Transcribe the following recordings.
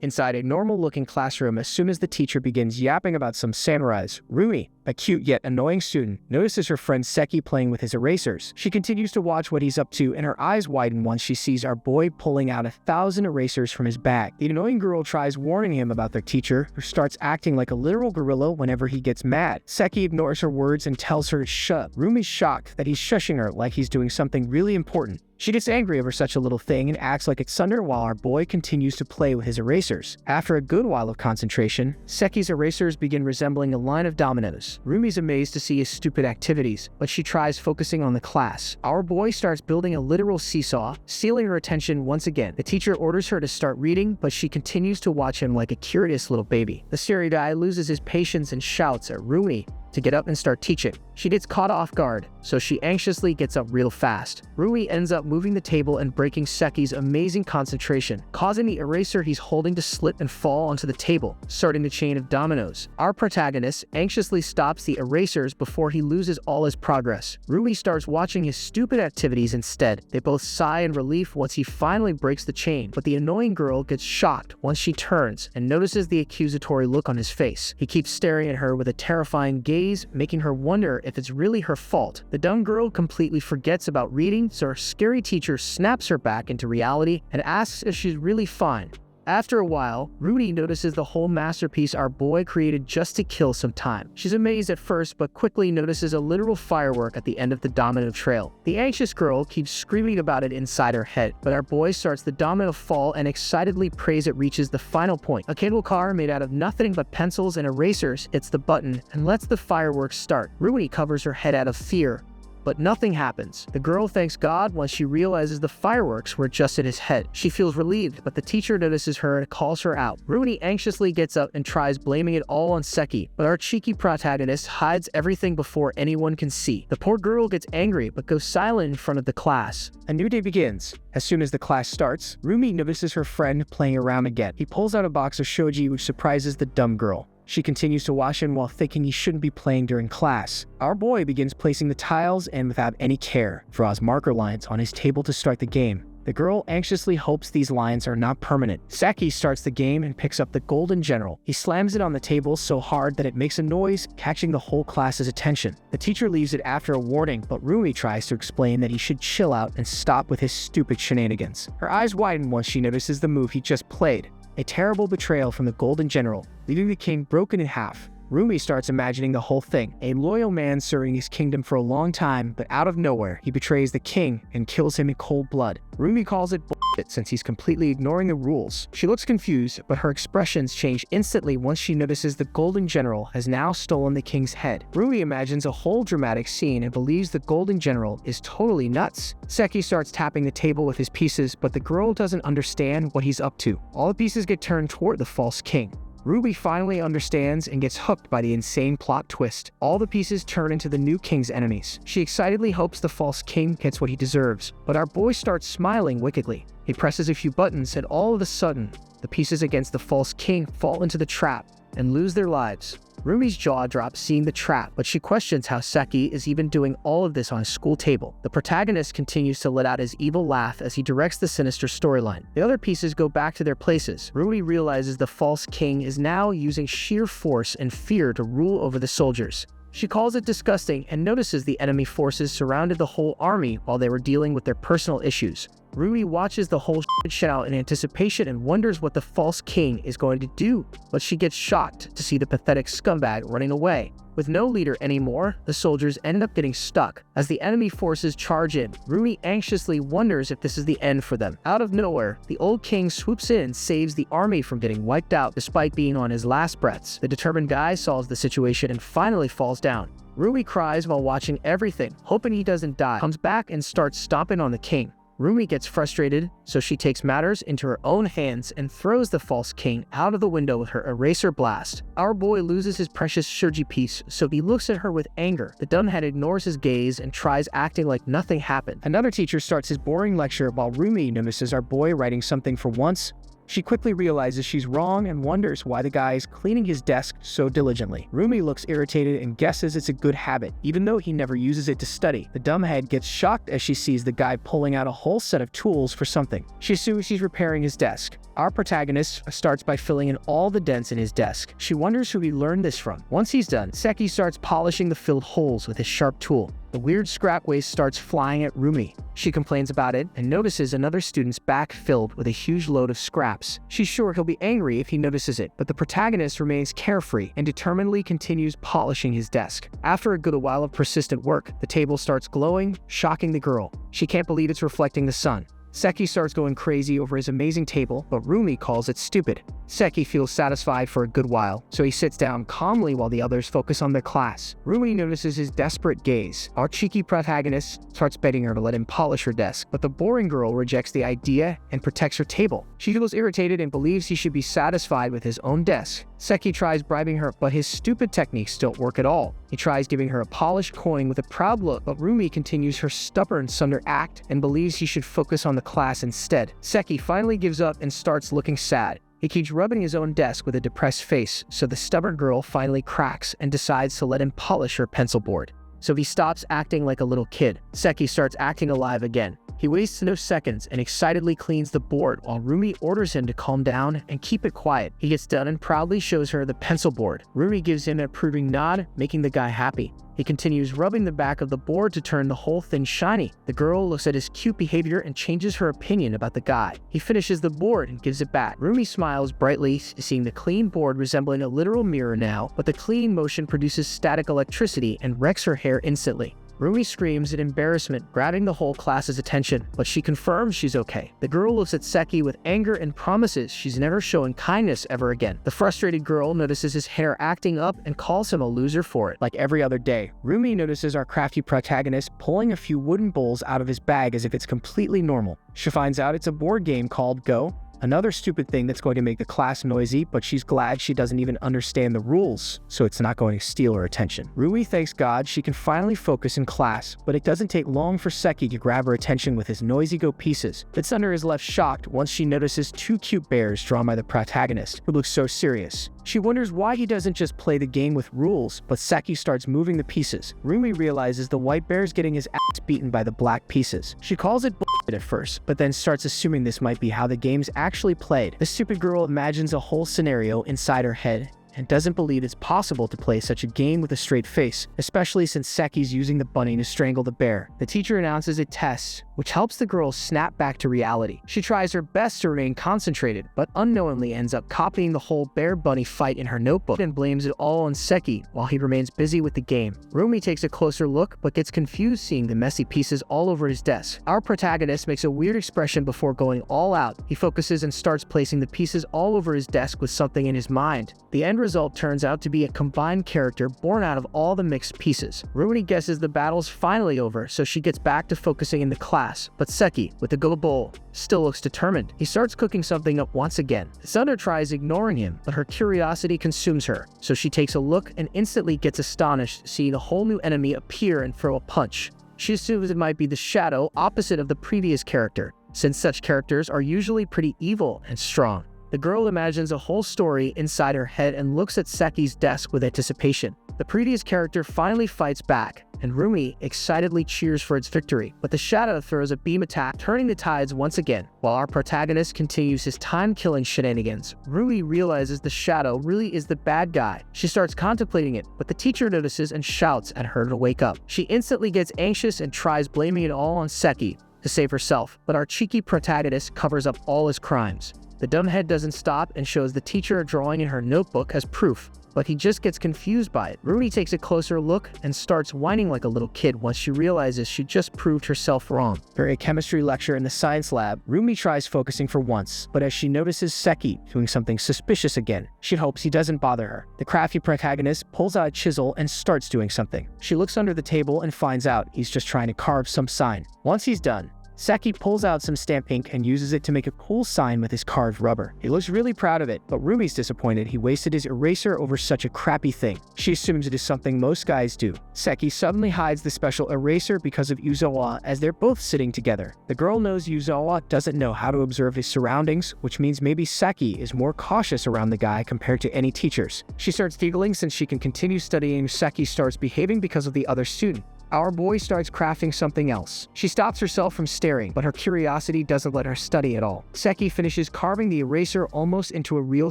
Inside a normal-looking classroom, as soon as the teacher begins yapping about some samurais, Rumi, a cute yet annoying student, notices her friend Seki playing with his erasers. She continues to watch what he's up to, and her eyes widen once she sees our boy pulling out 1,000 erasers from his bag. The annoying girl tries warning him about their teacher, who starts acting like a literal gorilla whenever he gets mad. Seki ignores her words and tells her to shut. Rumi's shocked that he's shushing her like he's doing something really important. She gets angry over such a little thing and acts like it's thunder while our boy continues to play with his erasers. After a good while of concentration, Seki's erasers begin resembling a line of dominoes. Rumi's amazed to see his stupid activities, but she tries focusing on the class. Our boy starts building a literal seesaw, stealing her attention once again. The teacher orders her to start reading, but she continues to watch him like a curious little baby. The starry guy loses his patience and shouts at Rumi to get up and start teaching. She gets caught off guard, so she anxiously gets up real fast. Rui ends up moving the table and breaking Seki's amazing concentration, causing the eraser he's holding to slip and fall onto the table, starting the chain of dominoes. Our protagonist anxiously stops the erasers before he loses all his progress. Rui starts watching his stupid activities instead. They both sigh in relief once he finally breaks the chain, but the annoying girl gets shocked once she turns and notices the accusatory look on his face. He keeps staring at her with a terrifying gaze, making her wonder if it's really her fault. The dumb girl completely forgets about reading, so her scary teacher snaps her back into reality and asks if she's really fine. After a while, Rudy notices the whole masterpiece our boy created just to kill some time. She's amazed at first, but quickly notices a literal firework at the end of the domino trail. The anxious girl keeps screaming about it inside her head, but our boy starts the domino fall and excitedly prays it reaches the final point. A cable car made out of nothing but pencils and erasers hits the button and lets the fireworks start. Rudy covers her head out of fear, but nothing happens. The girl thanks God once she realizes the fireworks were just at his head. She feels relieved, but the teacher notices her and calls her out. Rooney anxiously gets up and tries blaming it all on Seki, but our cheeky protagonist hides everything before anyone can see. The poor girl gets angry, but goes silent in front of the class. A new day begins. As soon as the class starts, Rumi notices her friend playing around again. He pulls out a box of shogi, which surprises the dumb girl. She continues to watch him while thinking he shouldn't be playing during class. Our boy begins placing the tiles and, without any care, draws marker lines on his table to start the game. The girl anxiously hopes these lines are not permanent. Saki starts the game and picks up the golden general. He slams it on the table so hard that it makes a noise, catching the whole class's attention. The teacher leaves it after a warning, but Rumi tries to explain that he should chill out and stop with his stupid shenanigans. Her eyes widen once she notices the move he just played. A terrible betrayal from the Golden General, leaving the king broken in half. Rumi starts imagining the whole thing, a loyal man serving his kingdom for a long time, but out of nowhere, he betrays the king and kills him in cold blood. Rumi calls it bullshit since he's completely ignoring the rules. She looks confused, but her expressions change instantly once she notices the Golden General has now stolen the king's head. Rumi imagines a whole dramatic scene and believes the Golden General is totally nuts. Seki starts tapping the table with his pieces, but the girl doesn't understand what he's up to. All the pieces get turned toward the false king. Ruby finally understands and gets hooked by the insane plot twist. All the pieces turn into the new king's enemies. She excitedly hopes the false king gets what he deserves, but our boy starts smiling wickedly. He presses a few buttons and all of a sudden, the pieces against the false king fall into the trap and lose their lives. Rumi's jaw drops seeing the trap, but she questions how Seki is even doing all of this on a school table. The protagonist continues to let out his evil laugh as he directs the sinister storyline. The other pieces go back to their places. Rumi realizes the false king is now using sheer force and fear to rule over the soldiers. She calls it disgusting and notices the enemy forces surrounded the whole army while they were dealing with their personal issues. Rui watches the whole shit out in anticipation and wonders what the false king is going to do, but she gets shocked to see the pathetic scumbag running away. With no leader anymore, the soldiers end up getting stuck. As the enemy forces charge in, Rui anxiously wonders if this is the end for them. Out of nowhere, the old king swoops in and saves the army from getting wiped out despite being on his last breaths. The determined guy solves the situation and finally falls down. Rui cries while watching everything, hoping he doesn't die, comes back and starts stomping on the king. Rumi gets frustrated, so she takes matters into her own hands and throws the false king out of the window with her eraser blast. Our boy loses his precious shogi piece, so he looks at her with anger. The dumbhead ignores his gaze and tries acting like nothing happened. Another teacher starts his boring lecture while Rumi notices our boy writing something for once. She quickly realizes she's wrong and wonders why the guy is cleaning his desk so diligently. Rumi looks irritated and guesses it's a good habit, even though he never uses it to study. The dumbhead gets shocked as she sees the guy pulling out a whole set of tools for something. She assumes he's repairing his desk. Our protagonist starts by filling in all the dents in his desk. She wonders who he learned this from. Once he's done, Seki starts polishing the filled holes with his sharp tool. The weird scrap waste starts flying at Rumi. She complains about it and notices another student's back filled with a huge load of scraps. She's sure he'll be angry if he notices it, but the protagonist remains carefree and determinedly continues polishing his desk. After a good while of persistent work, the table starts glowing, shocking the girl. She can't believe it's reflecting the sun. Seki starts going crazy over his amazing table, but Rumi calls it stupid. Seki feels satisfied for a good while, so he sits down calmly while the others focus on their class. Rumi notices his desperate gaze. Our cheeky protagonist starts begging her to let him polish her desk, but the boring girl rejects the idea and protects her table. She feels irritated and believes he should be satisfied with his own desk. Seki tries bribing her, but his stupid techniques don't work at all. He tries giving her a polished coin with a proud look, but Rumi continues her stubborn Sunder act and believes he should focus on the class instead. Seki finally gives up and starts looking sad. He keeps rubbing his own desk with a depressed face, so the stubborn girl finally cracks and decides to let him polish her pencil board. So he stops acting like a little kid. Seki starts acting alive again. He wastes no seconds and excitedly cleans the board while Rumi orders him to calm down and keep it quiet. He gets done and proudly shows her the pencil board. Rumi gives him an approving nod, making the guy happy. He continues rubbing the back of the board to turn the whole thing shiny. The girl looks at his cute behavior and changes her opinion about the guy. He finishes the board and gives it back. Rumi smiles brightly, seeing the clean board resembling a literal mirror now, but the clean motion produces static electricity and wrecks her hair instantly. Rumi screams in embarrassment, grabbing the whole class's attention, but she confirms she's okay. The girl looks at Seki with anger and promises she's never showing kindness ever again. The frustrated girl notices his hair acting up and calls him a loser for it. Like every other day, Rumi notices our crafty protagonist pulling a few wooden bowls out of his bag as if it's completely normal. She finds out it's a board game called Go. Another stupid thing that's going to make the class noisy, but she's glad she doesn't even understand the rules, so it's not going to steal her attention. Rumi thanks God she can finally focus in class, but it doesn't take long for Seki to grab her attention with his noisy Go pieces. But Sunder is left shocked once she notices two cute bears drawn by the protagonist, who looks so serious. She wonders why he doesn't just play the game with rules, but Seki starts moving the pieces. Rumi realizes the white bear's getting his ass beaten by the black pieces. She calls it bullshit at first, but then starts assuming this might be how the game's actually played. The stupid girl imagines a whole scenario inside her head and doesn't believe it's possible to play such a game with a straight face, especially since Seki's using the bunny to strangle the bear. The teacher announces a test, which helps the girl snap back to reality. She tries her best to remain concentrated, but unknowingly ends up copying the whole bear-bunny fight in her notebook and blames it all on Seki while he remains busy with the game. Rumi takes a closer look, but gets confused seeing the messy pieces all over his desk. Our protagonist makes a weird expression before going all out. He focuses and starts placing the pieces all over his desk with something in his mind. The end result turns out to be a combined character born out of all the mixed pieces. Rumi guesses the battle's finally over, so she gets back to focusing in the class, but Seki, with the Go bowl, still looks determined. He starts cooking something up once again. Sunder tries ignoring him, but her curiosity consumes her, so she takes a look and instantly gets astonished seeing a whole new enemy appear and throw a punch. She assumes it might be the shadow opposite of the previous character, since such characters are usually pretty evil and strong. The girl imagines a whole story inside her head and looks at Seki's desk with anticipation. The previous character finally fights back, and Rumi excitedly cheers for its victory, but the shadow throws a beam attack, turning the tides once again. While our protagonist continues his time-killing shenanigans, Rumi realizes the shadow really is the bad guy. She starts contemplating it, but the teacher notices and shouts at her to wake up. She instantly gets anxious and tries blaming it all on Seki to save herself, but our cheeky protagonist covers up all his crimes. The dumbhead doesn't stop and shows the teacher a drawing in her notebook as proof, but he just gets confused by it. Rumi takes a closer look and starts whining like a little kid once she realizes she just proved herself wrong. During a chemistry lecture in the science lab, Rumi tries focusing for once, but as she notices Seki doing something suspicious again, she hopes he doesn't bother her. The crafty protagonist pulls out a chisel and starts doing something. She looks under the table and finds out he's just trying to carve some sign. Once he's done, Seki pulls out some stamp ink and uses it to make a cool sign with his carved rubber. He looks really proud of it, but Rumi's disappointed he wasted his eraser over such a crappy thing. She assumes it is something most guys do. Seki suddenly hides the special eraser because of Yuzawa as they're both sitting together. The girl knows Yuzawa doesn't know how to observe his surroundings, which means maybe Seki is more cautious around the guy compared to any teachers. She starts giggling since she can continue studying. Seki starts behaving because of the other student. Our boy starts crafting something else. She stops herself from staring, but her curiosity doesn't let her study at all. Seki finishes carving the eraser almost into a real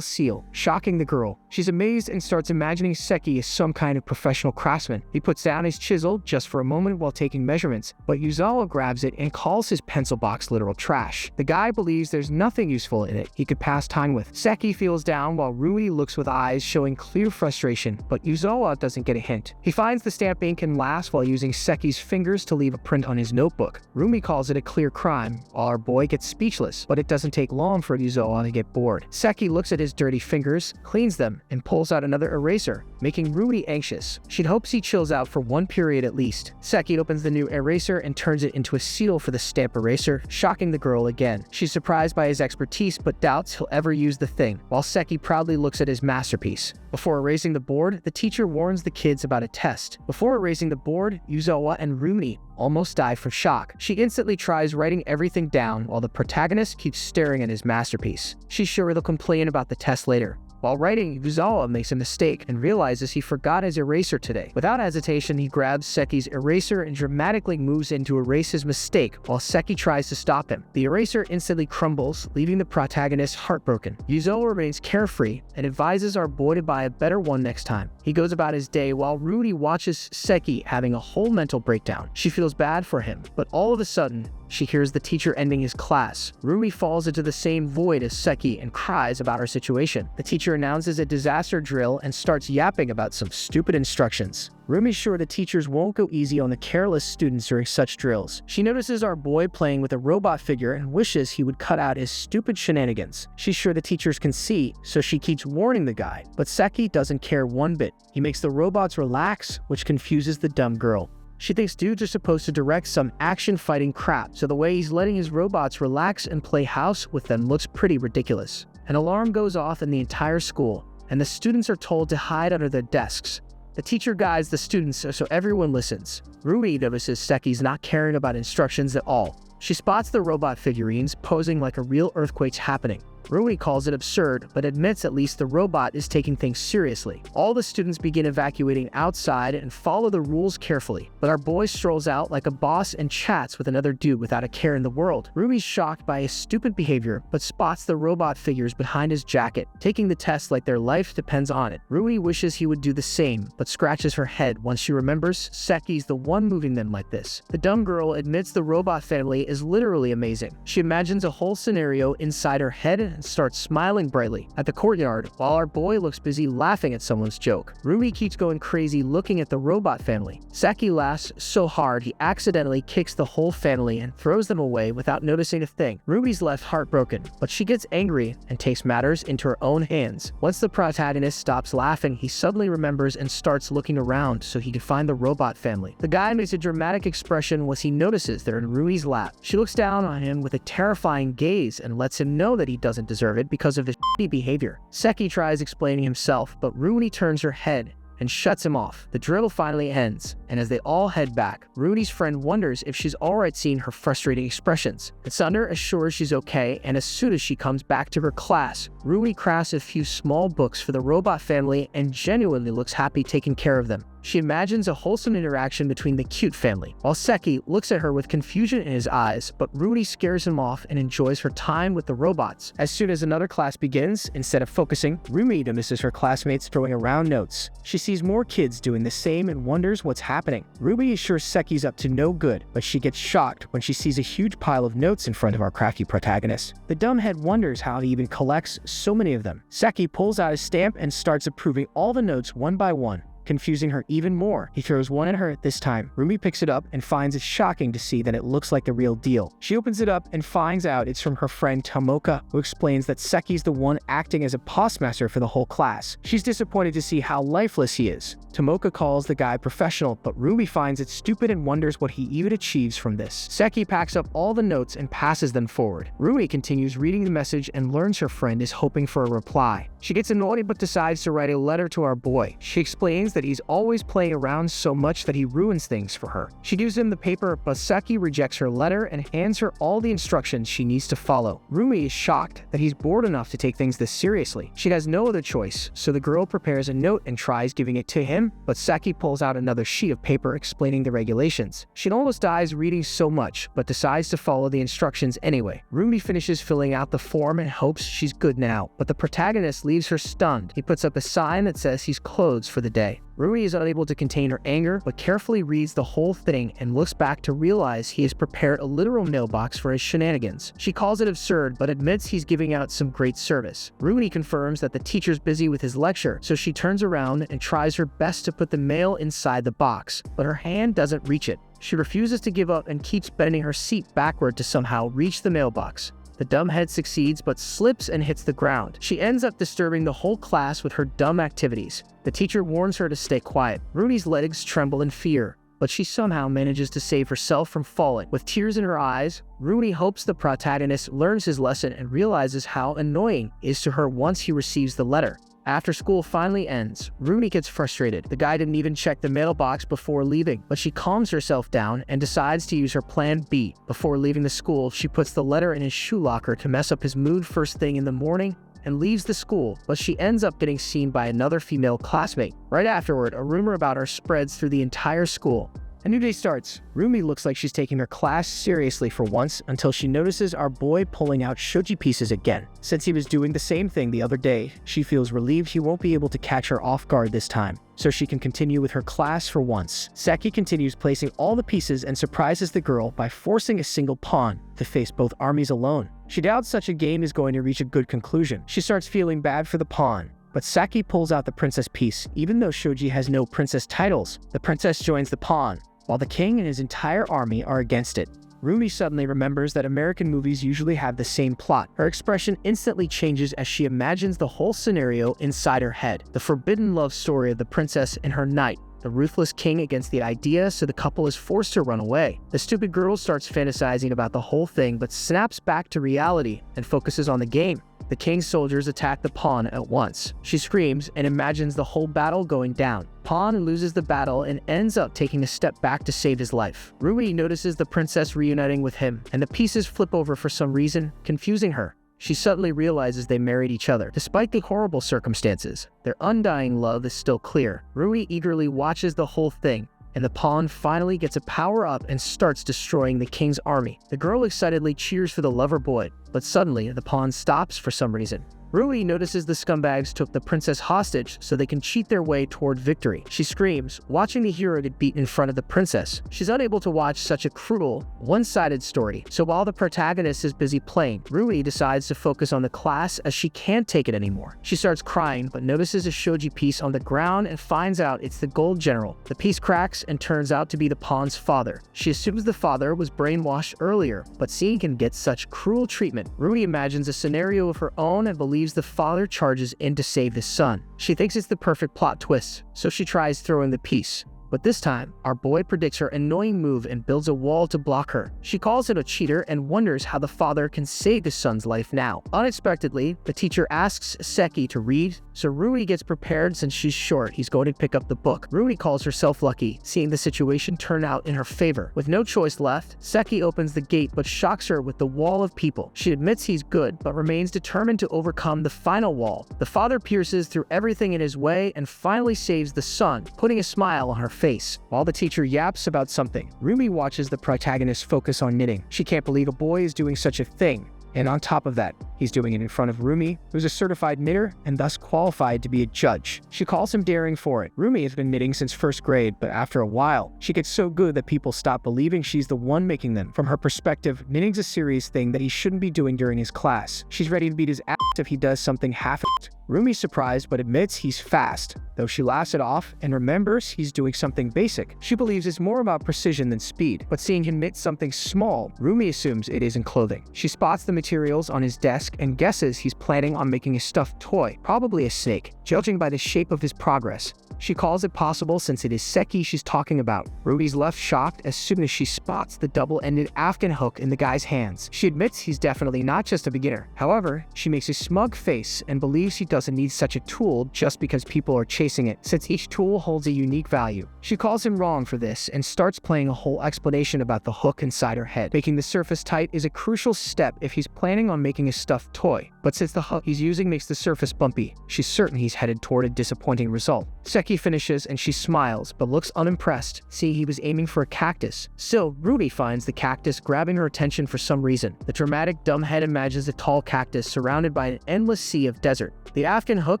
seal, shocking the girl. She's amazed and starts imagining Seki as some kind of professional craftsman. He puts down his chisel just for a moment while taking measurements, but Yuzawa grabs it and calls his pencil box literal trash. The guy believes there's nothing useful in it he could pass time with. Seki feels down while Rui looks with eyes showing clear frustration, but Yuzawa doesn't get a hint. He finds the stamp ink and laughs while using Seki's fingers to leave a print on his notebook. Rumi calls it a clear crime, while our boy gets speechless, but it doesn't take long for Yuzawa to get bored. Seki looks at his dirty fingers, cleans them, and pulls out another eraser, making Rui anxious. She hopes he chills out for one period at least. Seki opens the new eraser and turns it into a seal for the stamp eraser, shocking the girl again. She's surprised by his expertise but doubts he'll ever use the thing, while Seki proudly looks at his masterpiece. Before erasing the board, the teacher warns the kids about a test. Before erasing the board, Yuzawa and Rumi almost die from shock. She instantly tries writing everything down while the protagonist keeps staring at his masterpiece. She's sure they'll complain about the test later. While writing, Yuzawa makes a mistake and realizes he forgot his eraser today. Without hesitation, he grabs Seki's eraser and dramatically moves in to erase his mistake while Seki tries to stop him. The eraser instantly crumbles, leaving the protagonist heartbroken. Yuzawa remains carefree and advises our boy to buy a better one next time. He goes about his day while Rudy watches Seki having a whole mental breakdown. She feels bad for him, but all of a sudden, she hears the teacher ending his class. Rumi falls into the same void as Seki and cries about her situation. The teacher announces a disaster drill and starts yapping about some stupid instructions. Rumi's sure the teachers won't go easy on the careless students during such drills. She notices our boy playing with a robot figure and wishes he would cut out his stupid shenanigans. She's sure the teachers can see, so she keeps warning the guy, but Seki doesn't care one bit. He makes the robots relax, which confuses the dumb girl. She thinks dudes are supposed to direct some action-fighting crap, so the way he's letting his robots relax and play house with them looks pretty ridiculous. An alarm goes off in the entire school, and the students are told to hide under their desks. The teacher guides the students so everyone listens. Rui notices Seki's not caring about instructions at all. She spots the robot figurines posing like a real earthquake's happening. Rui calls it absurd, but admits at least the robot is taking things seriously. All the students begin evacuating outside and follow the rules carefully, but our boy strolls out like a boss and chats with another dude without a care in the world. Rui's shocked by his stupid behavior, but spots the robot figures behind his jacket, taking the test like their life depends on it. Rui wishes he would do the same, but scratches her head once she remembers Seki's the one moving them like this. The dumb girl admits the robot family is literally amazing. She imagines a whole scenario inside her head and starts smiling brightly at the courtyard while our boy looks busy laughing at someone's joke. Rumi keeps going crazy looking at the robot family. Seki laughs so hard he accidentally kicks the whole family and throws them away without noticing a thing. Rumi's left heartbroken, but she gets angry and takes matters into her own hands. Once the protagonist stops laughing, he suddenly remembers and starts looking around so he can find the robot family. The guy makes a dramatic expression once he notices they're in Rui's lap. She looks down on him with a terrifying gaze and lets him know that he doesn't deserve it because of his shitty behavior. Seki tries explaining himself, but Rumi turns her head and shuts him off. The drill finally ends, and as they all head back, Rudy's friend wonders if she's alright seeing her frustrating expressions. Katsunder assures she's okay, and as soon as she comes back to her class, Rudy crafts a few small books for the robot family and genuinely looks happy taking care of them. She imagines a wholesome interaction between the cute family, while Seki looks at her with confusion in his eyes, but Rudy scares him off and enjoys her time with the robots. As soon as another class begins, instead of focusing, Rumi notices her classmates throwing around notes. She sees more kids doing the same and wonders what's happening. Ruby is sure Seki's up to no good, but she gets shocked when she sees a huge pile of notes in front of our crafty protagonist. The dumbhead wonders how he even collects so many of them. Seki pulls out his stamp and starts approving all the notes one by one, confusing her even more. He throws one at her this time. Rumi picks it up and finds it shocking to see that it looks like the real deal. She opens it up and finds out it's from her friend Tomoka, who explains that Seki's the one acting as a postmaster for the whole class. She's disappointed to see how lifeless he is. Tomoka calls the guy professional, but Rumi finds it stupid and wonders what he even achieves from this. Seki packs up all the notes and passes them forward. Rumi continues reading the message and learns her friend is hoping for a reply. She gets annoyed but decides to write a letter to our boy. She explains that he's always playing around so much that he ruins things for her. She gives him the paper, but Seki rejects her letter and hands her all the instructions she needs to follow. Rumi is shocked that he's bored enough to take things this seriously. She has no other choice, so the girl prepares a note and tries giving it to him, but Seki pulls out another sheet of paper explaining the regulations. She almost dies reading so much, but decides to follow the instructions anyway. Rumi finishes filling out the form and hopes she's good now, but the protagonist leaves her stunned. He puts up a sign that says he's closed for the day. Rumi is unable to contain her anger, but carefully reads the whole thing and looks back to realize he has prepared a literal mailbox for his shenanigans. She calls it absurd, but admits he's giving out some great service. Rumi confirms that the teacher's busy with his lecture, so she turns around and tries her best to put the mail inside the box, but her hand doesn't reach it. She refuses to give up and keeps bending her seat backward to somehow reach the mailbox. The dumbhead succeeds but slips and hits the ground. She ends up disturbing the whole class with her dumb activities. The teacher warns her to stay quiet. Rumi's legs tremble in fear, but she somehow manages to save herself from falling. With tears in her eyes, Rumi hopes the protagonist learns his lesson and realizes how annoying it is to her once he receives the letter. After school finally ends, Rumi gets frustrated. The guy didn't even check the mailbox before leaving, but she calms herself down and decides to use her plan B. Before leaving the school, she puts the letter in his shoe locker to mess up his mood first thing in the morning and leaves the school, but she ends up getting seen by another female classmate. Right afterward, a rumor about her spreads through the entire school. A new day starts. Rumi looks like she's taking her class seriously for once until she notices our boy pulling out shogi pieces again. Since he was doing the same thing the other day, she feels relieved he won't be able to catch her off guard this time, so she can continue with her class for once. Seki continues placing all the pieces and surprises the girl by forcing a single pawn to face both armies alone. She doubts such a game is going to reach a good conclusion. She starts feeling bad for the pawn, but Seki pulls out the princess piece. Even though Shogi has no princess titles, the princess joins the pawn, while the king and his entire army are against it. Rumi suddenly remembers that American movies usually have the same plot. Her expression instantly changes as she imagines the whole scenario inside her head. The forbidden love story of the princess and her knight, the ruthless king against the idea, so the couple is forced to run away. The stupid girl starts fantasizing about the whole thing, but snaps back to reality and focuses on the game. The king's soldiers attack the pawn at once. She screams and imagines the whole battle going down. Pawn loses the battle and ends up taking a step back to save his life. Rumi notices the princess reuniting with him, and the pieces flip over for some reason, confusing her. She suddenly realizes they married each other. Despite the horrible circumstances, their undying love is still clear. Rumi eagerly watches the whole thing, and the pawn finally gets a power-up and starts destroying the king's army. The girl excitedly cheers for the lover boy, but suddenly the pawn stops for some reason. Rui notices the scumbags took the princess hostage so they can cheat their way toward victory. She screams, watching the hero get beaten in front of the princess. She's unable to watch such a cruel, one-sided story, so while the protagonist is busy playing, Rui decides to focus on the class as she can't take it anymore. She starts crying, but notices a shogi piece on the ground and finds out it's the gold general. The piece cracks and turns out to be the pawn's father. She assumes the father was brainwashed earlier, but seeing him get such cruel treatment, Rui imagines a scenario of her own and believes the father charges in to save his son. She thinks it's the perfect plot twist, so she tries throwing the piece. But this time, our boy predicts her annoying move and builds a wall to block her. She calls him a cheater and wonders how the father can save his son's life now. Unexpectedly, the teacher asks Seki to read, so Rui gets prepared since she's sure he's going to pick up the book. Rui calls herself lucky, seeing the situation turn out in her favor. With no choice left, Seki opens the gate but shocks her with the wall of people. She admits he's good, but remains determined to overcome the final wall. The father pierces through everything in his way and finally saves the son, putting a smile on her face. While the teacher yaps about something, Rumi watches the protagonist focus on knitting. She can't believe a boy is doing such a thing. And on top of that, he's doing it in front of Rumi, who's a certified knitter and thus qualified to be a judge. She calls him daring for it. Rumi has been knitting since first grade, but after a while, she gets so good that people stop believing she's the one making them. From her perspective, knitting's a serious thing that he shouldn't be doing during his class. She's ready to beat his ass if he does something half-assed. Rumi's surprised but admits he's fast, though she laughs it off and remembers he's doing something basic. She believes it's more about precision than speed, but seeing him knit something small, Rumi assumes it isn't clothing. She spots the materials on his desk and guesses he's planning on making a stuffed toy, probably a snake. Judging by the shape of his progress, She calls it possible since it is Seki she's talking about. Ruby's left shocked as soon as she spots the double-ended Afghan hook in the guy's hands. She admits he's definitely not just a beginner. However, she makes a smug face and believes he doesn't need such a tool just because people are chasing it, since each tool holds a unique value. She calls him wrong for this and starts playing a whole explanation about the hook inside her head. Making the surface tight is a crucial step if he's planning on making a stuffed toy, but since the hook he's using makes the surface bumpy, she's certain he's headed toward a disappointing result. Seki finishes and she smiles, but looks unimpressed, seeing he was aiming for a cactus. Still, Ruby finds the cactus grabbing her attention for some reason. The dramatic dumbhead imagines a tall cactus surrounded by an endless sea of desert. The Afghan hook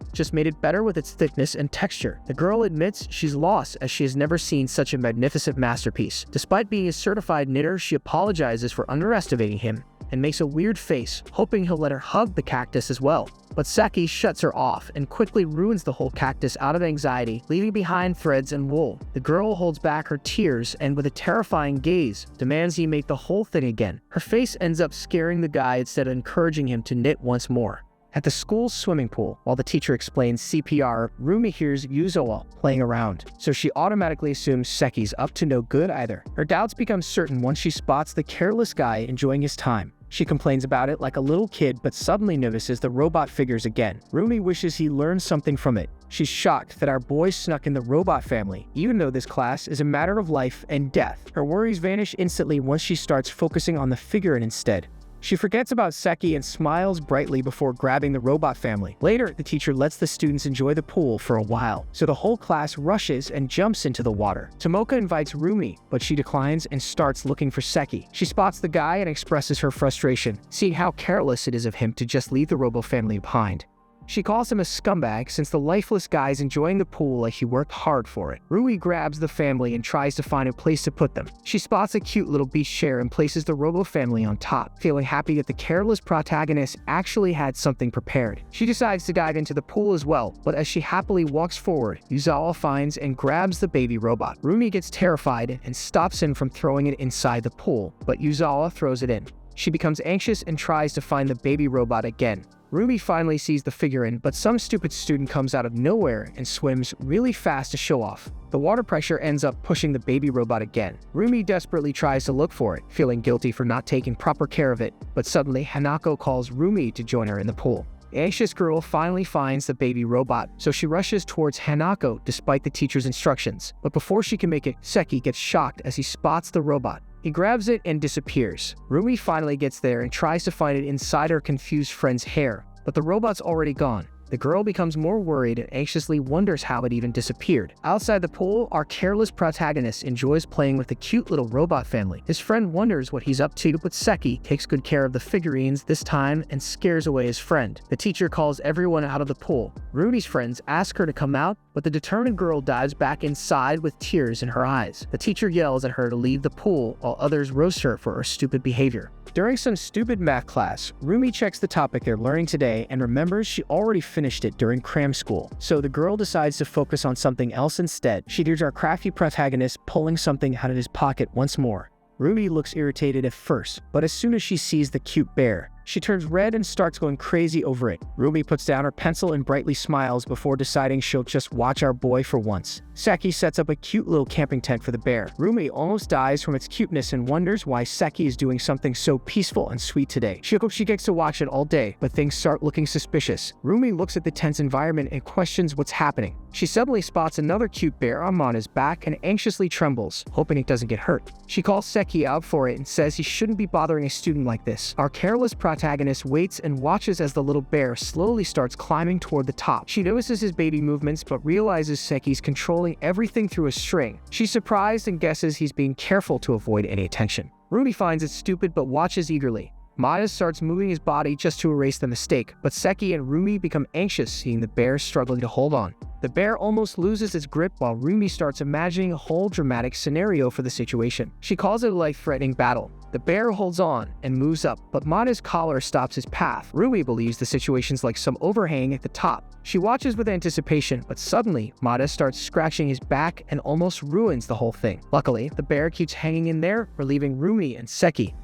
just made it better with its thickness and texture. The girl admits she's lost as she has never seen such a magnificent masterpiece. Despite being a certified knitter, she apologizes for underestimating him and makes a weird face, hoping he'll let her hug the cactus as well. But Seki shuts her off and quickly ruins the whole cactus out of anxiety, leaving behind threads and wool. The girl holds back her tears and with a terrifying gaze, demands he make the whole thing again. Her face ends up scaring the guy instead of encouraging him to knit once more. At the school's swimming pool, while the teacher explains CPR, Rumi hears Yuzawa playing around, so she automatically assumes Seki's up to no good either. Her doubts become certain once she spots the careless guy enjoying his time. She complains about it like a little kid, but suddenly notices the robot figures again. Rumi wishes he learned something from it. She's shocked that our boy snuck in the robot family, even though this class is a matter of life and death. Her worries vanish instantly once she starts focusing on the figurine instead. She forgets about Seki and smiles brightly before grabbing the robot family. Later, the teacher lets the students enjoy the pool for a while, so the whole class rushes and jumps into the water. Tomoka invites Rumi, but she declines and starts looking for Seki. She spots the guy and expresses her frustration, seeing how careless it is of him to just leave the robo family behind. She calls him a scumbag since the lifeless guy's enjoying the pool like he worked hard for it. Rui grabs the family and tries to find a place to put them. She spots a cute little beach chair and places the robo family on top, feeling happy that the careless protagonist actually had something prepared. She decides to dive into the pool as well, but as she happily walks forward, Yuzawa finds and grabs the baby robot. Rumi gets terrified and stops him from throwing it inside the pool, but Yuzawa throws it in. She becomes anxious and tries to find the baby robot again. Rumi finally sees the figurine, but some stupid student comes out of nowhere and swims really fast to show off. The water pressure ends up pushing the baby robot again. Rumi desperately tries to look for it, feeling guilty for not taking proper care of it, but suddenly Hanako calls Rumi to join her in the pool. The anxious girl finally finds the baby robot, so she rushes towards Hanako despite the teacher's instructions. But before she can make it, Seki gets shocked as he spots the robot. He grabs it and disappears. Rumi finally gets there and tries to find it inside her confused friend's hair, but the robot's already gone. The girl becomes more worried and anxiously wonders how it even disappeared. Outside the pool, our careless protagonist enjoys playing with the cute little robot family. His friend wonders what he's up to, but Seki takes good care of the figurines this time and scares away his friend. The teacher calls everyone out of the pool. Rumi's friends ask her to come out, but the determined girl dives back inside with tears in her eyes. The teacher yells at her to leave the pool while others roast her for her stupid behavior. During some stupid math class, Rumi checks the topic they're learning today and remembers she already finished it during cram school, so the girl decides to focus on something else instead. She hears our crafty protagonist pulling something out of his pocket once more. Rumi looks irritated at first, but as soon as she sees the cute bear, she turns red and starts going crazy over it. Rumi puts down her pencil and brightly smiles before deciding she'll just watch our boy for once. Seki sets up a cute little camping tent for the bear. Rumi almost dies from its cuteness and wonders why Seki is doing something so peaceful and sweet today. She gets to watch it all day, but things start looking suspicious. Rumi looks at the tense environment and questions what's happening. She suddenly spots another cute bear on Mana's back and anxiously trembles, hoping it doesn't get hurt. She calls Seki out for it and says he shouldn't be bothering a student like this. Our careless protagonist waits and watches as the little bear slowly starts climbing toward the top. She notices his baby movements but realizes Seki's controlling everything through a string. She's surprised and guesses he's being careful to avoid any attention. Rumi finds it stupid but watches eagerly. Maya starts moving his body just to erase the mistake, but Seki and Rumi become anxious seeing the bear struggling to hold on. The bear almost loses its grip while Rumi starts imagining a whole dramatic scenario for the situation. She calls it a life-threatening battle. The bear holds on and moves up, but Mada's collar stops his path. Rumi believes the situation's like some overhang at the top. She watches with anticipation, but suddenly, Mada starts scratching his back and almost ruins the whole thing. Luckily, the bear keeps hanging in there, relieving Rumi and Seki.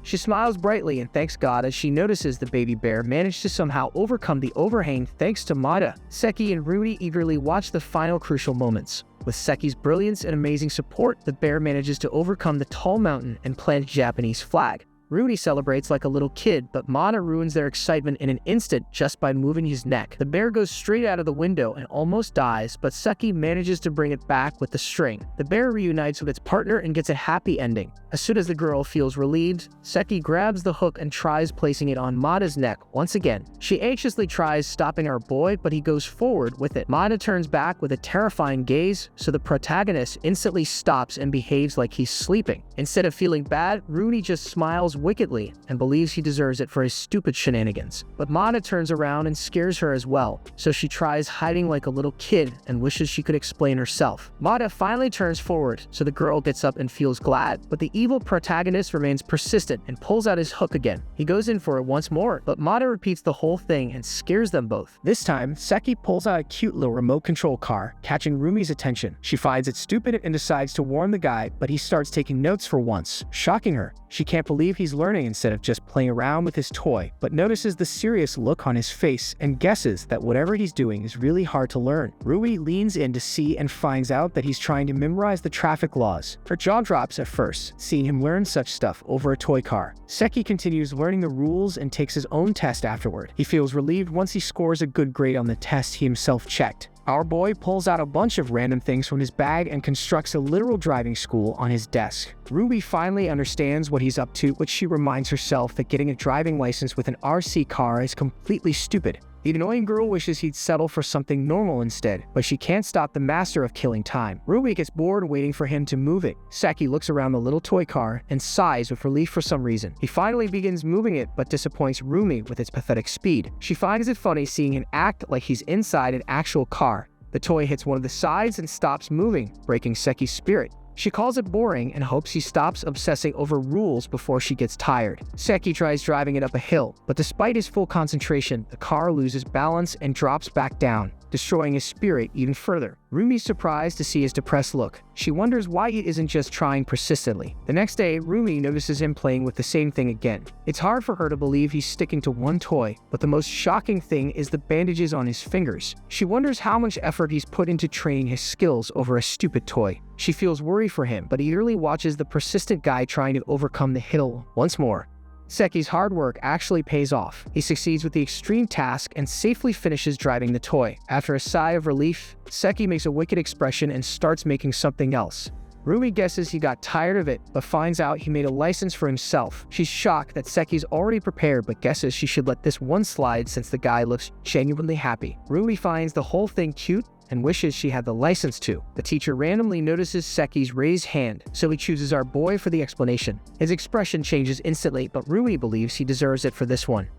She smiles brightly and thanks God as she notices the baby bear managed to somehow overcome the overhang thanks to Mata. Seki and Rudy eagerly watch the final crucial moments. With Seki's brilliance and amazing support, the bear manages to overcome the tall mountain and plant a Japanese flag. Rudy celebrates like a little kid, but Mata ruins their excitement in an instant just by moving his neck. The bear goes straight out of the window and almost dies, but Seki manages to bring it back with the string. The bear reunites with its partner and gets a happy ending. As soon as the girl feels relieved, Seki grabs the hook and tries placing it on Mata's neck once again. She anxiously tries stopping our boy, but he goes forward with it. Mata turns back with a terrifying gaze, so the protagonist instantly stops and behaves like he's sleeping. Instead of feeling bad, Rudy just smiles wickedly and believes he deserves it for his stupid shenanigans. But Mata turns around and scares her as well, so she tries hiding like a little kid and wishes she could explain herself. Mata finally turns forward, so the girl gets up and feels glad, but the evil protagonist remains persistent and pulls out his hook again. He goes in for it once more, but Mata repeats the whole thing and scares them both. This time, Seki pulls out a cute little remote control car, catching Rumi's attention. She finds it stupid and decides to warn the guy, but he starts taking notes for once, shocking her. She can't believe he's learning instead of just playing around with his toy, but notices the serious look on his face and guesses that whatever he's doing is really hard to learn. Rui leans in to see and finds out that he's trying to memorize the traffic laws. Her jaw drops at first, seeing him learn such stuff over a toy car. Seki continues learning the rules and takes his own test afterward. He feels relieved once he scores a good grade on the test he himself checked. Our boy pulls out a bunch of random things from his bag and constructs a literal driving school on his desk. Ruby finally understands what he's up to, but she reminds herself that getting a driving license with an RC car is completely stupid. The annoying girl wishes he'd settle for something normal instead, but she can't stop the master of killing time. Ruby gets bored waiting for him to move it. Seki looks around the little toy car and sighs with relief for some reason. He finally begins moving it, but disappoints Rumi with its pathetic speed. She finds it funny seeing him act like he's inside an actual car. The toy hits one of the sides and stops moving, breaking Seki's spirit. She calls it boring and hopes he stops obsessing over rules before she gets tired. Seki tries driving it up a hill, but despite his full concentration, the car loses balance and drops back down, destroying his spirit even further. Rumi's surprised to see his depressed look. She wonders why he isn't just trying persistently. The next day, Rumi notices him playing with the same thing again. It's hard for her to believe he's sticking to one toy, but the most shocking thing is the bandages on his fingers. She wonders how much effort he's put into training his skills over a stupid toy. She feels worried for him, but eagerly watches the persistent guy trying to overcome the hill once more. Seki's hard work actually pays off. He succeeds with the extreme task and safely finishes driving the toy. After a sigh of relief, Seki makes a wicked expression and starts making something else. Rumi guesses he got tired of it, but finds out he made a license for himself. She's shocked that Seki's already prepared, but guesses she should let this one slide since the guy looks genuinely happy. Rumi finds the whole thing cute and wishes she had the license too. The teacher randomly notices Seki's raised hand, so he chooses our boy for the explanation. His expression changes instantly, but Rumi believes he deserves it for this one.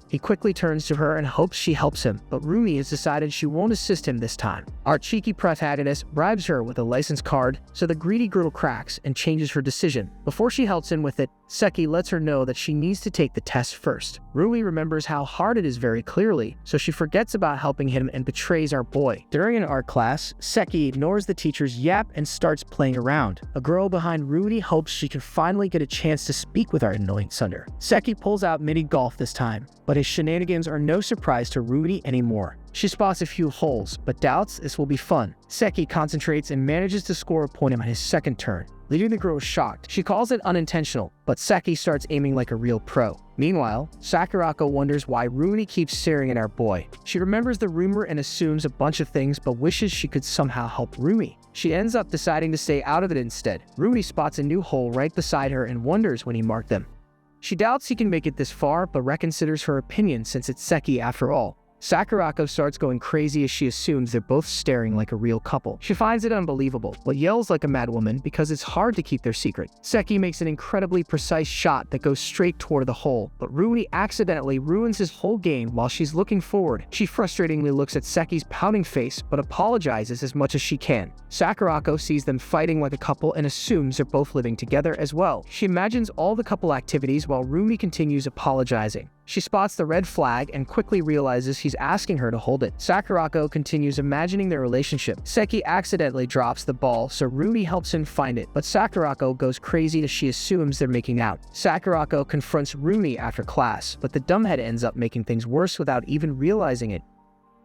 He quickly turns to her and hopes she helps him, but Rumi has decided she won't assist him this time. Our cheeky protagonist bribes her with a license card, so the greedy girl cracks and changes her decision. Before she helps him with it, Seki lets her know that she needs to take the test first. Rumi remembers how hard it is very clearly, so she forgets about helping him and betrays our boy. During an art class, Seki ignores the teacher's yap and starts playing around. A girl behind Rudy hopes she can finally get a chance to speak with our annoying Sunder. Seki pulls out mini golf this time, but his shenanigans are no surprise to Rudy anymore. She spots a few holes, but doubts this will be fun. Seki concentrates and manages to score a point on his second turn, leaving the girl shocked. She calls it unintentional, but Seki starts aiming like a real pro. Meanwhile, Sakurako wonders why Rumi keeps staring at our boy. She remembers the rumor and assumes a bunch of things, but wishes she could somehow help Rumi. She ends up deciding to stay out of it instead. Rumi spots a new hole right beside her and wonders when he marked them. She doubts he can make it this far, but reconsiders her opinion since it's Seki after all. Sakurako starts going crazy as she assumes they're both staring like a real couple. She finds it unbelievable, but yells like a madwoman because it's hard to keep their secret. Seki makes an incredibly precise shot that goes straight toward the hole, but Rui accidentally ruins his whole game while she's looking forward. She frustratingly looks at Seki's pouting face, but apologizes as much as she can. Sakurako sees them fighting like a couple and assumes they're both living together as well. She imagines all the couple activities while Rumi continues apologizing. She spots the red flag and quickly realizes he's asking her to hold it. Sakurako continues imagining their relationship. Seki accidentally drops the ball, so Rumi helps him find it, but Sakurako goes crazy as she assumes they're making out. Sakurako confronts Rumi after class, but the dumbhead ends up making things worse without even realizing it.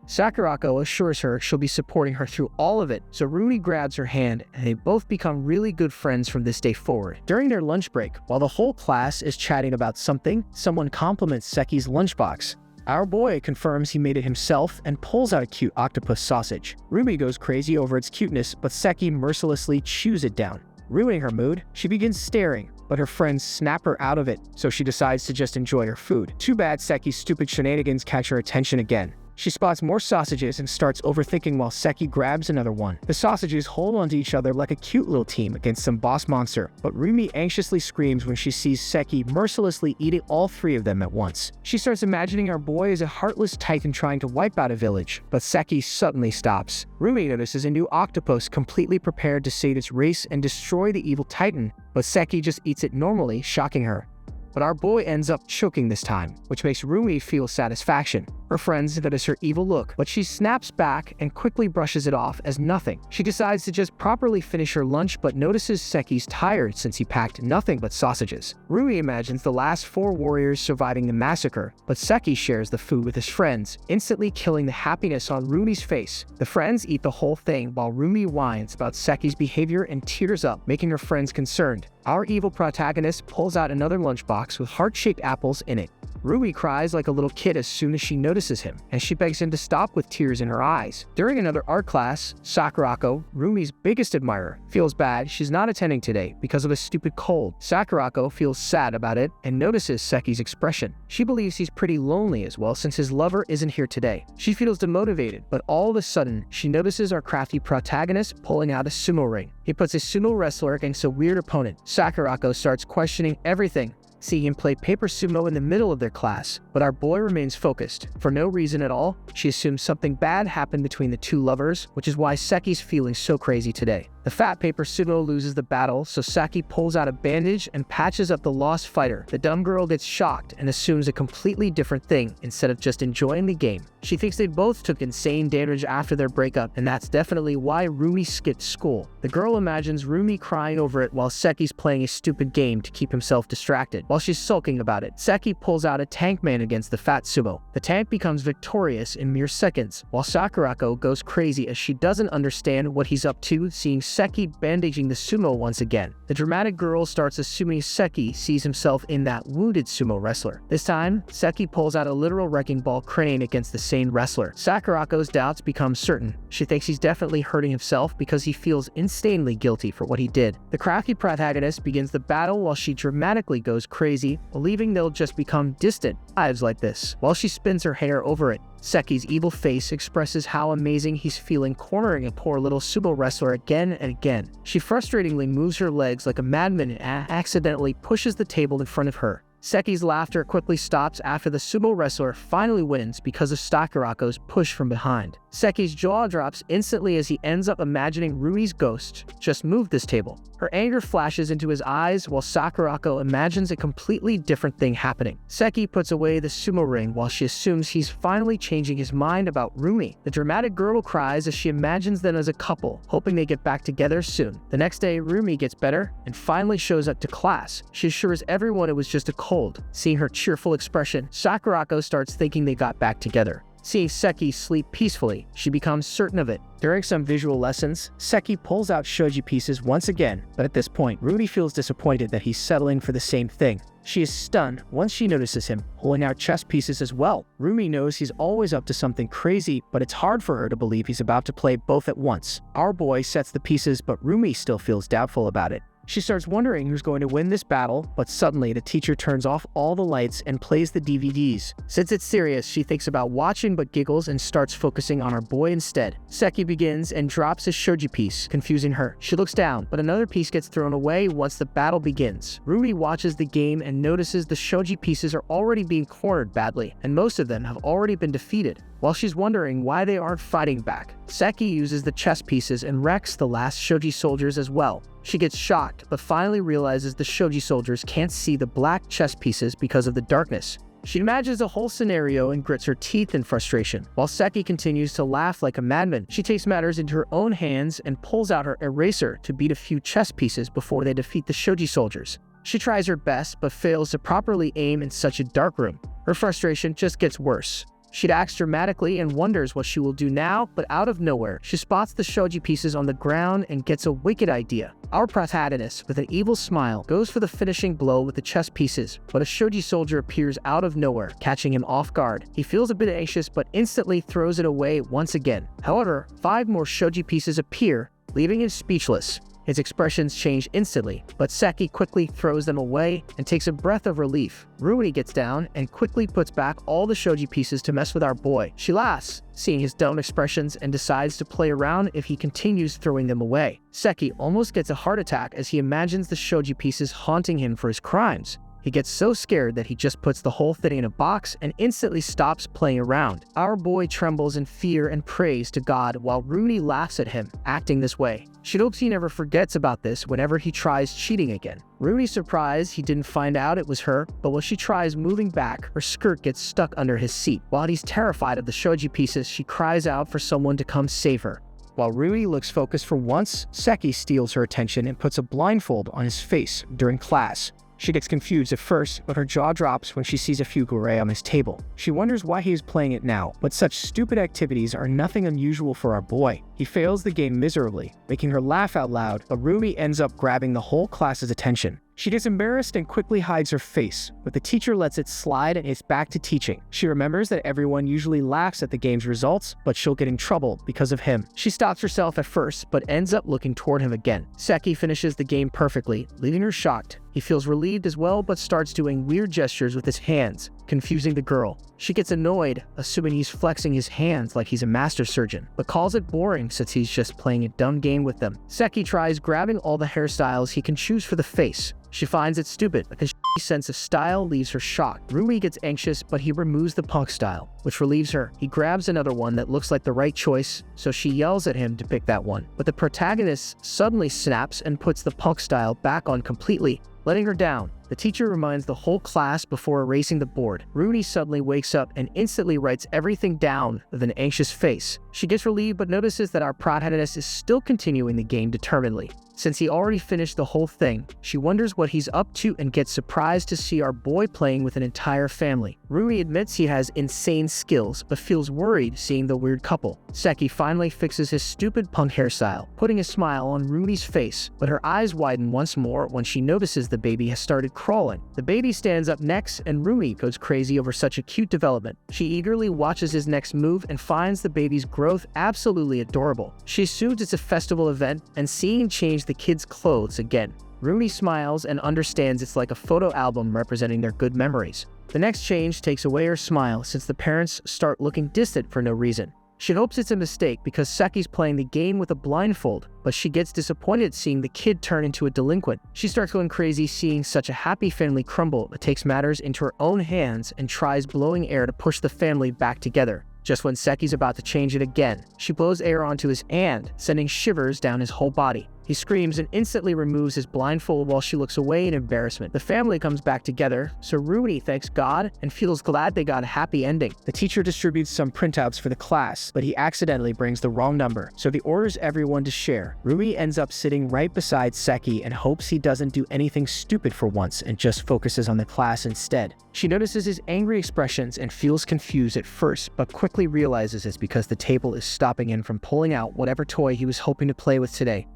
Sakurako assures her she'll be supporting her through all of it, so Rumi grabs her hand and they both become really good friends from this day forward. During their lunch break, while the whole class is chatting about something, someone compliments Seki's lunchbox. Our boy confirms he made it himself and pulls out a cute octopus sausage. Rumi goes crazy over its cuteness, but Seki mercilessly chews it down. Ruining her mood, she begins staring, but her friends snap her out of it, so she decides to just enjoy her food. Too bad Seki's stupid shenanigans catch her attention again. She spots more sausages and starts overthinking while Seki grabs another one. The sausages hold onto each other like a cute little team against some boss monster, but Rumi anxiously screams when she sees Seki mercilessly eating all three of them at once. She starts imagining our boy as a heartless titan trying to wipe out a village, but Seki suddenly stops. Rumi notices a new octopus completely prepared to save its race and destroy the evil titan, but Seki just eats it normally, shocking her. But our boy ends up choking this time, which makes Rumi feel satisfaction. Her friends notice her evil look, but she snaps back and quickly brushes it off as nothing. She decides to just properly finish her lunch, but notices Seki's tired since he packed nothing but sausages. Rumi imagines the last 4 warriors surviving the massacre, but Seki shares the food with his friends, instantly killing the happiness on Rumi's face. The friends eat the whole thing while Rumi whines about Seki's behavior and tears up, making her friends concerned. Our evil protagonist pulls out another lunchbox with heart-shaped apples in it. Rumi cries like a little kid as soon as she notices him, and she begs him to stop with tears in her eyes. During another art class, Sakurako, Rumi's biggest admirer, feels bad she's not attending today because of a stupid cold. Sakurako feels sad about it and notices Seki's expression. She believes he's pretty lonely as well since his lover isn't here today. She feels demotivated, but all of a sudden, she notices our crafty protagonist pulling out a sumo ring. He puts a sumo wrestler against a weird opponent. Sakurako starts questioning everything, seeing him play paper sumo in the middle of their class, but our boy remains focused. For no reason at all, she assumes something bad happened between the two lovers, which is why Seki's feeling so crazy today. The fat paper sumo loses the battle, so Seki pulls out a bandage and patches up the lost fighter. The dumb girl gets shocked and assumes a completely different thing instead of just enjoying the game. She thinks they both took insane damage after their breakup, and that's definitely why Rumi skipped school. The girl imagines Rumi crying over it while Seki's playing a stupid game to keep himself distracted. While she's sulking about it, Seki pulls out a tank man against the fat sumo. The tank becomes victorious in mere seconds, while Sakurako goes crazy as she doesn't understand what he's up to, seeing Seki bandaging the sumo once again. The dramatic girl starts assuming Seki sees himself in that wounded sumo wrestler. This time, Seki pulls out a literal wrecking ball crane against the sane wrestler. Sakurako's doubts become certain. She thinks he's definitely hurting himself because he feels insanely guilty for what he did. The crafty protagonist begins the battle while she dramatically goes crazy, believing they'll just become distant lives like this. While she spins her hair over it, Seki's evil face expresses how amazing he's feeling cornering a poor little sumo wrestler again and again. She frustratingly moves her legs like a madman and accidentally pushes the table in front of her. Seki's laughter quickly stops after the sumo wrestler finally wins because of Sakurako's push from behind. Seki's jaw drops instantly as he ends up imagining Rumi's ghost just moved this table. Her anger flashes into his eyes while Sakurako imagines a completely different thing happening. Seki puts away the sumo ring while she assumes he's finally changing his mind about Rumi. The dramatic girl cries as she imagines them as a couple, hoping they get back together soon. The next day, Rumi gets better and finally shows up to class. She assures everyone it was just a cold. Seeing her cheerful expression, Sakurako starts thinking they got back together. Seeing Seki sleep peacefully, she becomes certain of it. During some visual lessons, Seki pulls out shogi pieces once again, but at this point, Rumi feels disappointed that he's settling for the same thing. She is stunned once she notices him pulling out chess pieces as well. Rumi knows he's always up to something crazy, but it's hard for her to believe he's about to play both at once. Our boy sets the pieces, but Rumi still feels doubtful about it. She starts wondering who's going to win this battle, but suddenly the teacher turns off all the lights and plays the DVDs. Since it's serious, she thinks about watching but giggles and starts focusing on our boy instead. Seki begins and drops his shogi piece, confusing her. She looks down, but another piece gets thrown away once the battle begins. Rumi watches the game and notices the shogi pieces are already being cornered badly, and most of them have already been defeated. While she's wondering why they aren't fighting back, Seki uses the chess pieces and wrecks the last shogi soldiers as well. She gets shocked, but finally realizes the shogi soldiers can't see the black chess pieces because of the darkness. She imagines the whole scenario and grits her teeth in frustration, while Seki continues to laugh like a madman. She takes matters into her own hands and pulls out her eraser to beat a few chess pieces before they defeat the Shogi soldiers. She tries her best but fails to properly aim in such a dark room. Her frustration just gets worse. She acts dramatically and wonders what she will do now, but out of nowhere, she spots the shogi pieces on the ground and gets a wicked idea. Our protagonist, with an evil smile, goes for the finishing blow with the chess pieces, but a shogi soldier appears out of nowhere, catching him off guard. He feels a bit anxious but instantly throws it away once again. However, 5 more shogi pieces appear, leaving him speechless. His expressions change instantly, but Seki quickly throws them away and takes a breath of relief. Rui gets down and quickly puts back all the shogi pieces to mess with our boy. She laughs, seeing his dumb expressions, and decides to play around if he continues throwing them away. Seki almost gets a heart attack as he imagines the shogi pieces haunting him for his crimes. He gets so scared that he just puts the whole thing in a box and instantly stops playing around. Our boy trembles in fear and prays to God while Rooney laughs at him, acting this way. She hopes he never forgets about this whenever he tries cheating again. Rooney's surprised he didn't find out it was her, but when she tries moving back, her skirt gets stuck under his seat. While he's terrified of the shogi pieces, she cries out for someone to come save her. While Rui looks focused for once, Seki steals her attention and puts a blindfold on his face during class. She gets confused at first, but her jaw drops when she sees a fugure on his table. She wonders why he is playing it now, but such stupid activities are nothing unusual for our boy. He fails the game miserably, making her laugh out loud, but Rumi ends up grabbing the whole class's attention. She gets embarrassed and quickly hides her face, but the teacher lets it slide and is back to teaching. She remembers that everyone usually laughs at the game's results, but she'll get in trouble because of him. She stops herself at first, but ends up looking toward him again. Seki finishes the game perfectly, leaving her shocked. He feels relieved as well, but starts doing weird gestures with his hands, confusing the girl. She gets annoyed, assuming he's flexing his hands like he's a master surgeon, but calls it boring since he's just playing a dumb game with them. Seki tries grabbing all the hairstyles he can choose for the face. She finds it stupid because his sense of style leaves her shocked. Rui gets anxious, but he removes the punk style, which relieves her. He grabs another one that looks like the right choice, so she yells at him to pick that one. But the protagonist suddenly snaps and puts the punk style back on completely, letting her down. The teacher reminds the whole class before erasing the board. Rooney suddenly wakes up and instantly writes everything down with an anxious face. She gets relieved but notices that our protagonist is still continuing the game determinedly. Since he already finished the whole thing, she wonders what he's up to and gets surprised to see our boy playing with an entire family. Rui admits he has insane skills, but feels worried seeing the weird couple. Seki finally fixes his stupid punk hairstyle, putting a smile on Rui's face, but her eyes widen once more when she notices the baby has started crawling. The baby stands up next and Rui goes crazy over such a cute development. She eagerly watches his next move and finds the baby's growth absolutely adorable. She assumes it's a festival event and seeing him change the kid's clothes again. Rooney smiles and understands it's like a photo album representing their good memories. The next change takes away her smile since the parents start looking distant for no reason. She hopes it's a mistake because Seki's playing the game with a blindfold, but she gets disappointed seeing the kid turn into a delinquent. She starts going crazy seeing such a happy family crumble but takes matters into her own hands and tries blowing air to push the family back together. Just when Seki's about to change it again, she blows air onto his hand, sending shivers down his whole body. He screams and instantly removes his blindfold while she looks away in embarrassment. The family comes back together, so Rooney thanks God and feels glad they got a happy ending. The teacher distributes some printouts for the class, but he accidentally brings the wrong number, so he orders everyone to share. Rui ends up sitting right beside Seki and hopes he doesn't do anything stupid for once and just focuses on the class instead. She notices his angry expressions and feels confused at first, but quickly realizes it's because the table is stopping him from pulling out whatever toy he was hoping to play with today.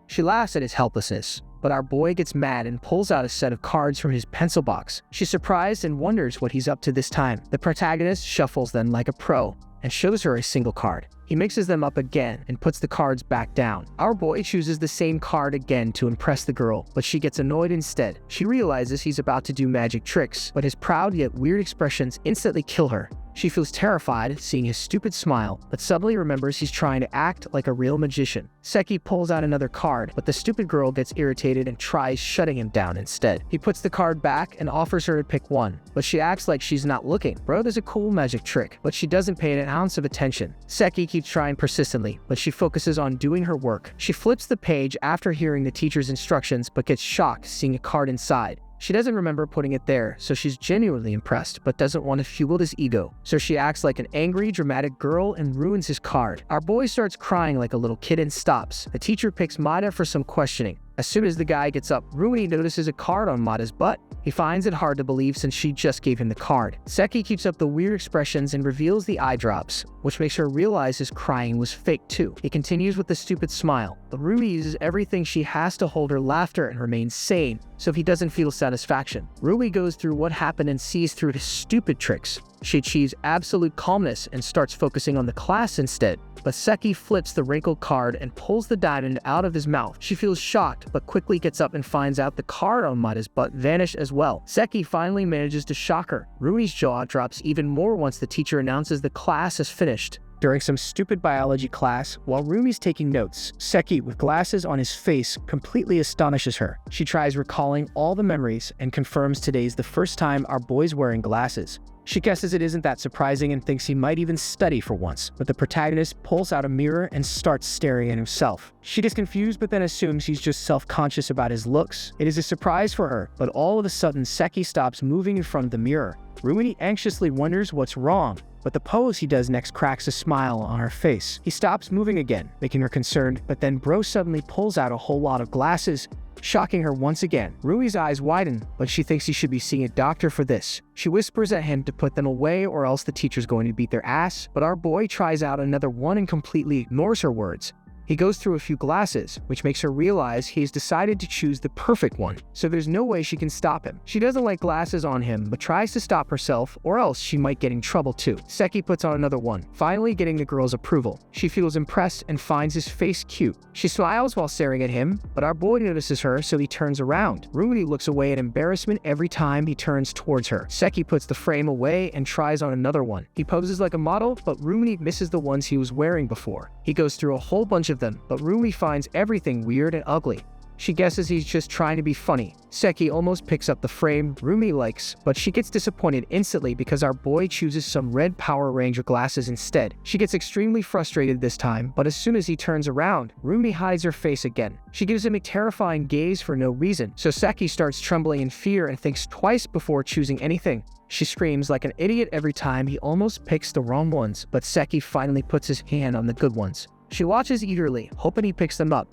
She laughs at his helplessness, but our boy gets mad and pulls out a set of cards from his pencil box. She's surprised and wonders what he's up to this time. The protagonist shuffles them like a pro and shows her a single card. He mixes them up again and puts the cards back down. Our boy chooses the same card again to impress the girl, but she gets annoyed instead. She realizes he's about to do magic tricks, but his proud yet weird expressions instantly kill her. She feels terrified seeing his stupid smile, but suddenly remembers he's trying to act like a real magician. Seki pulls out another card, but the stupid girl gets irritated and tries shutting him down instead. He puts the card back and offers her to pick one, but she acts like she's not looking. Bro does a cool magic trick, but she doesn't pay an ounce of attention. Seki keeps trying persistently, but she focuses on doing her work. She flips the page after hearing the teacher's instructions, but gets shocked seeing a card inside. She doesn't remember putting it there, so she's genuinely impressed, but doesn't want to fuel his ego. So she acts like an angry, dramatic girl and ruins his card. Our boy starts crying like a little kid and stops. The teacher picks Mada for some questioning. As soon as the guy gets up, Rui notices a card on Mada's butt. He finds it hard to believe since she just gave him the card. Seki keeps up the weird expressions and reveals the eye drops, which makes her realize his crying was fake too. He continues with the stupid smile, but Rui uses everything she has to hold her laughter and remain sane, so he doesn't feel satisfaction. Rui goes through what happened and sees through his stupid tricks. She achieves absolute calmness and starts focusing on the class instead. But Seki flips the wrinkled card and pulls the diamond out of his mouth. She feels shocked, but quickly gets up and finds out the card on Mada's butt vanished as well. Seki finally manages to shock her. Rui's jaw drops even more once the teacher announces the class is finished. During some stupid biology class, while Rumi's taking notes, Seki, with glasses on his face, completely astonishes her. She tries recalling all the memories and confirms today's the first time our boy's wearing glasses. She guesses it isn't that surprising and thinks he might even study for once, but the protagonist pulls out a mirror and starts staring at himself. She gets confused but then assumes he's just self-conscious about his looks. It is a surprise for her, but all of a sudden Seki stops moving in front of the mirror. Rumi anxiously wonders what's wrong, but the pose he does next cracks a smile on her face. He stops moving again, making her concerned, but then Bro suddenly pulls out a whole lot of glasses, shocking her once again. Rui's eyes widen, but she thinks he should be seeing a doctor for this. She whispers at him to put them away or else the teacher's going to beat their ass, but our boy tries out another one and completely ignores her words. He goes through a few glasses, which makes her realize he's decided to choose the perfect one, so there's no way she can stop him. She doesn't like glasses on him, but tries to stop herself, or else she might get in trouble too. Seki puts on another one, finally getting the girl's approval. She feels impressed and finds his face cute. She smiles while staring at him, but our boy notices her, so he turns around. Rumi looks away in embarrassment every time he turns towards her. Seki puts the frame away and tries on another one. He poses like a model, but Rumi misses the ones he was wearing before. He goes through a whole bunch of them, but Rumi finds everything weird and ugly. She guesses he's just trying to be funny. Seki almost picks up the frame Rumi likes, but she gets disappointed instantly because our boy chooses some red Power Ranger glasses instead. She gets extremely frustrated this time, but as soon as he turns around, Rumi hides her face again. She gives him a terrifying gaze for no reason, so Seki starts trembling in fear and thinks twice before choosing anything. She screams like an idiot every time he almost picks the wrong ones, but Seki finally puts his hand on the good ones. She watches eagerly, hoping he picks them up.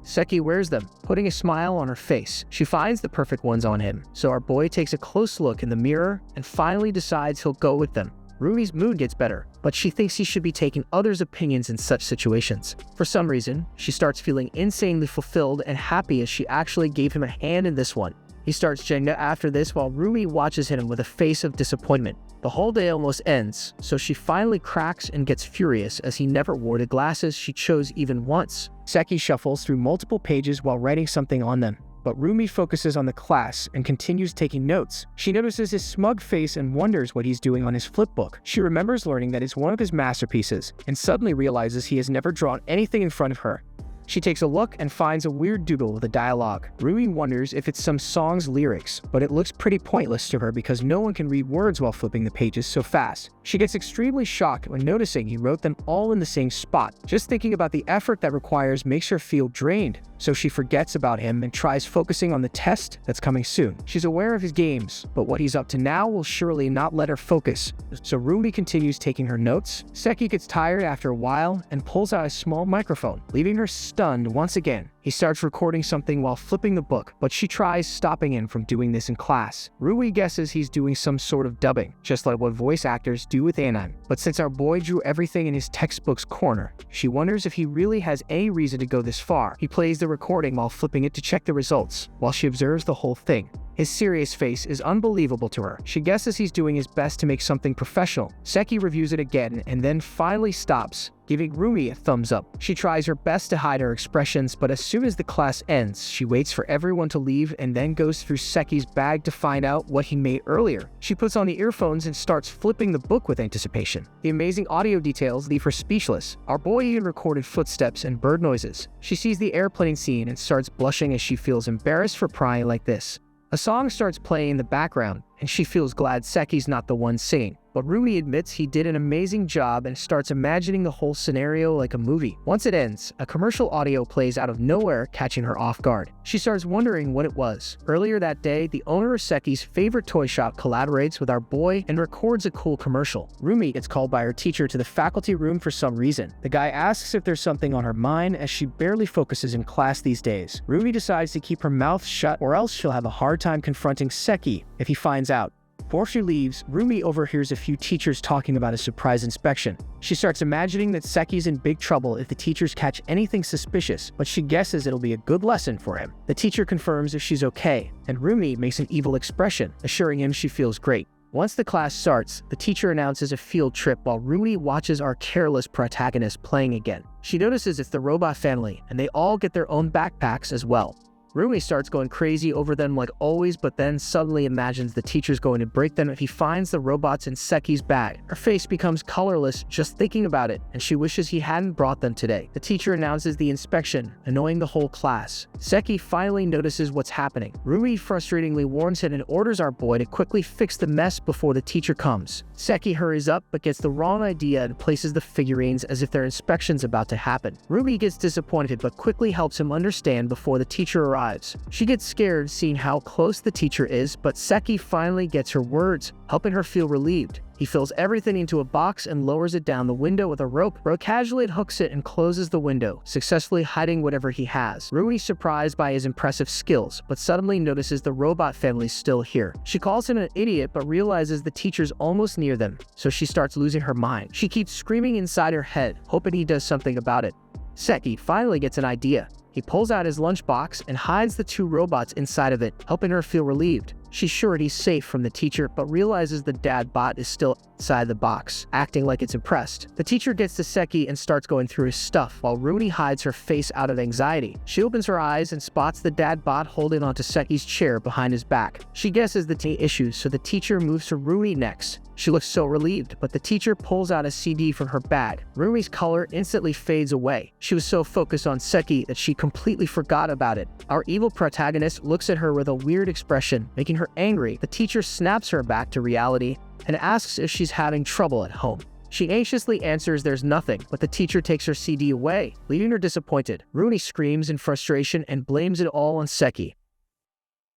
Seki wears them, putting a smile on her face. She finds the perfect ones on him, so our boy takes a close look in the mirror and finally decides he'll go with them. Rumi's mood gets better, but she thinks he should be taking others' opinions in such situations. For some reason, she starts feeling insanely fulfilled and happy as she actually gave him a hand in this one. He starts Jenga after this while Rumi watches him with a face of disappointment. The whole day almost ends, so she finally cracks and gets furious as he never wore the glasses she chose even once. Seki shuffles through multiple pages while writing something on them, but Rumi focuses on the class and continues taking notes. She notices his smug face and wonders what he's doing on his Flipbook. She remembers learning that it's one of his masterpieces and suddenly realizes he has never drawn anything in front of her. She takes a look and finds a weird doodle with a dialogue. Rumi wonders if it's some song's lyrics, but it looks pretty pointless to her because no one can read words while flipping the pages so fast. She gets extremely shocked when noticing he wrote them all in the same spot. Just thinking about the effort that requires makes her feel drained, so she forgets about him and tries focusing on the test that's coming soon. She's aware of his games, but what he's up to now will surely not let her focus, so Rumi continues taking her notes. Seki gets tired after a while and pulls out a small microphone, leaving her stunned once again. He starts recording something while flipping the book, but she tries stopping him from doing this in class. Rui guesses he's doing some sort of dubbing, just like what voice actors do with anime. But since our boy drew everything in his textbook's corner, she wonders if he really has any reason to go this far. He plays the recording while flipping it to check the results, while she observes the whole thing. His serious face is unbelievable to her. She guesses he's doing his best to make something professional. Seki reviews it again and then finally stops, giving Rumi a thumbs up. She tries her best to hide her expressions, but as soon as the class ends, she waits for everyone to leave and then goes through Seki's bag to find out what he made earlier. She puts on the earphones and starts flipping the book with anticipation. The amazing audio details leave her speechless. Our boy even recorded footsteps and bird noises. She sees the airplane scene and starts blushing as she feels embarrassed for prying like this. A song starts playing in the background, and she feels glad Seki's not the one singing. but Rumi admits he did an amazing job and starts imagining the whole scenario like a movie. Once it ends, a commercial audio plays out of nowhere, catching her off guard. She starts wondering what it was. Earlier that day, the owner of Seki's favorite toy shop collaborates with our boy and records a cool commercial. Rumi gets called by her teacher to the faculty room for some reason. The guy asks if there's something on her mind, as she barely focuses in class these days. Rumi decides to keep her mouth shut, or else she'll have a hard time confronting Seki if he finds out. Before she leaves, Rumi overhears a few teachers talking about a surprise inspection. She starts imagining that Seki's in big trouble if the teachers catch anything suspicious, but she guesses it'll be a good lesson for him. The teacher confirms if she's okay, and Rumi makes an evil expression, assuring him she feels great. Once the class starts, the teacher announces a field trip while Rumi watches our careless protagonist playing again. She notices it's the robot family, and they all get their own backpacks as well. Rumi starts going crazy over them like always, but then suddenly imagines the teacher's going to break them if he finds the robots in Seki's bag. Her face becomes colorless just thinking about it, and she wishes he hadn't brought them today. The teacher announces the inspection, annoying the whole class. Seki finally notices what's happening. Rumi frustratingly warns him and orders our boy to quickly fix the mess before the teacher comes. Seki hurries up but gets the wrong idea and places the figurines as if their inspection's about to happen. Rumi gets disappointed but quickly helps him understand before the teacher arrives. She gets scared seeing how close the teacher is, but Seki finally gets her words, helping her feel relieved. He fills everything into a box and lowers it down the window with a rope. Casually hooks it and closes the window, successfully hiding whatever he has. Rumi's surprised by his impressive skills, but suddenly notices the robot family's still here. She calls him an idiot, but realizes the teacher's almost near them, so she starts losing her mind. She keeps screaming inside her head, hoping he does something about it. Seki finally gets an idea. He pulls out his lunchbox and hides the two robots inside of it, helping her feel relieved. She's sure he's safe from the teacher, but realizes the dad bot is still inside the box, acting like it's impressed. The teacher gets to Seki and starts going through his stuff, while Rumi hides her face out of anxiety. She opens her eyes and spots the dad bot holding onto Seki's chair behind his back. She guesses the issues, so the teacher moves to Rumi next. She looks so relieved, but the teacher pulls out a CD from her bag. Rumi's color instantly fades away. She was so focused on Seki that she completely forgot about it. Our evil protagonist looks at her with a weird expression, making her angry. The teacher snaps her back to reality and asks if she's having trouble at home. She anxiously answers there's nothing, but the teacher takes her CD away, leaving her disappointed. Rumi screams in frustration and blames it all on Seki.